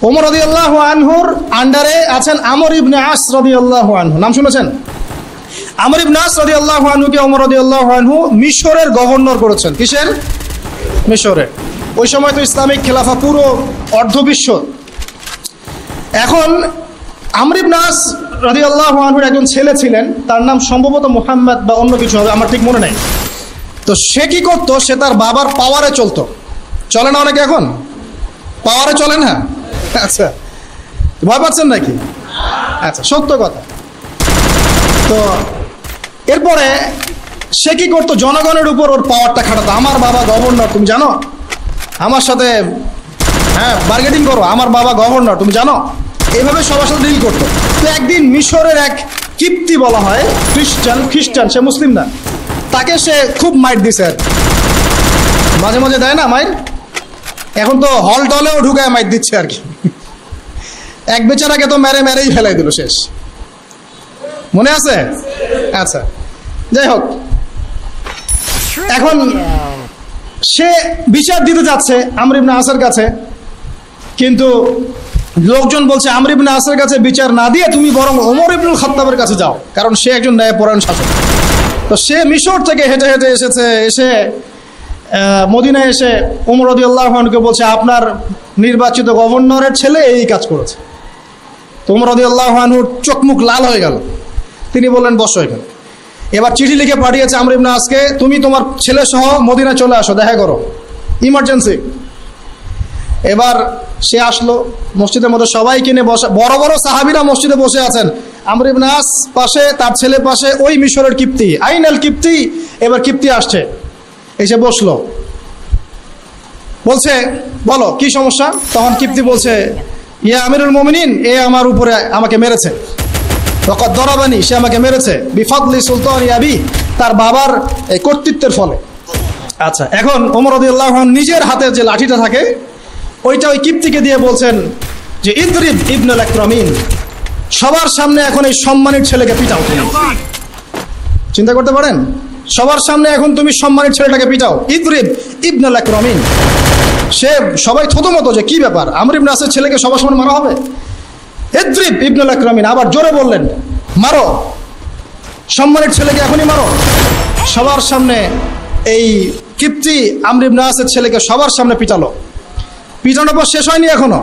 ওমর রাদিয়াল্লাহু আনহুর আন্ডারে আছেন আমর ইবনে আস রাদিয়াল্লাহু আনহু, নাম শুনেছেন? আমর ইবনে আস রাদিয়াল্লাহু আনহুকে ওমর রাদিয়াল্লাহু আনহু মিশরের গভর্নর করেছেন। কিসের? মিশরের। ওই সময় তো ইসলামিক খেলাফা পুরো অর্ধবিশ্ব। এখন আমর ইবনে আস রাদিয়াল্লাহু আনহুর একজন ছেলে ছিলেন, তার নাম সম্ভবত মুহাম্মদ বা অন্য কিছু হবে, আমার ঠিক মনে নেই। তো সে কি করতো, সে তার বাবার পাওয়ারে চলতো। চলে না অনেকে এখন? পাওয়ারে চলে না? আচ্ছা, ভয় পাচ্ছেন নাকি? আচ্ছা, সত্য কথা। তো এরপরে সে কি করতো, জনগণের উপর ওর পাওয়ারটা খাটাতো। আমার বাবা গভর্নর, তুমি জানো? আমার সাথে বার্গেটিং করো, আমার বাবা গভর্নর, তুমি জানো? এইভাবে সবার সাথে ডিল করতো। তো একদিন মিশরের এক কিপ্তি বলা হয়, খ্রিস্টান, সে মুসলিম না, তাকে সে খুব মাইর দিছে আর মাঝে মাঝে দেয় না মাইর, এখন তো হল টলেও ঢুকায় মাইর দিচ্ছে আর কি। এক বেচারাকে তো মেরেই ফেলাই দিল, শেষ। মনে আছে? আচ্ছা, যাই হোক, এখন সে বিচার দিতে যাচ্ছে আমর ইবনে আসের কাছে, কিন্তু লোকজন বলছে আমর ইবনে আসের কাছে বিচার না দিয়ে তুমি বরং ওমর ইবনুল খাত্তাবের কাছে যাও, কারণ সে একজন ন্যায়পরায়ণ শাসক। তো সে মিশর থেকে হেঁটে হেঁটে এসে মদিনায় এসে ওমর রাদিয়াল্লাহু আনহুকে বলছে আপনার নির্বাচিত গভর্নরের ছেলে এই কাজ করেছে। তো ওমর রাদিয়াল্লাহু আনহুর চোখ মুখ লাল হয়ে গেল। তিনি বললেন বসো এখানে। এবার চিঠি লিখে পাঠিয়েছে আমর ইবনে আসকে, তুমি তোমার ছেলে সহ মদিনায় চলে আসো, দেখা করো, ইমার্জেন্সি। এবার সে আসলো, মসজিদের মধ্যে সবাই কিনে বসে, বড় বড় সাহাবীরা মসজিদে বসে আছেন, আমর ইবনে আস পাশে, তার ছেলে পাশে, ওই মিশরের কিপ্তি আইনাল কিপ্তি। এবার কিপ্তি আসছে, এসে বসলো, বলছে বলো কি সমস্যা। তখন কিপ্তি বলছে ইয়া আমিরুল মুমিনিন, এ আমার উপরে আমাকে মেরেছে, ওয়াকাদ দরাবানি, সে আমাকে মেরেছে, বিফাদলি সুলতানি আবি, তার বাবার এই কর্তৃত্বের ফলে। আচ্ছা, এখন ওমর রাদিয়াল্লাহু আনহু নিজের হাতে যে লাঠিটা থাকে ওইটা ওই কিপ্তিকে দিয়ে বলছেন যে ইদরিব ইবনুল আকরামিন, সবার সামনে এখন এই সম্মানিত ছেলেকে পিটাও। চিন্তা করতে পারেন, সবার সামনে এখন তুমি সম্মানিত ছেলেটাকে পিটাও, ইদরিব ইবনুল আকরামিন। সে সবাই থতমত যে কি ব্যাপার, আমর ইবনে আসের ছেলেকে সবার সামনে মারা হবে? ইদরিব ইবনুল আকরামিন, আবার জোরে বললেন মারো, সম্মানিত ছেলেকে এখনই মারো। সবার সামনে এই কিপ্তি আমর ইবনে আসের ছেলেকে সবার সামনে পিটালো। পিটানোর পর শেষ হয়নি এখনো।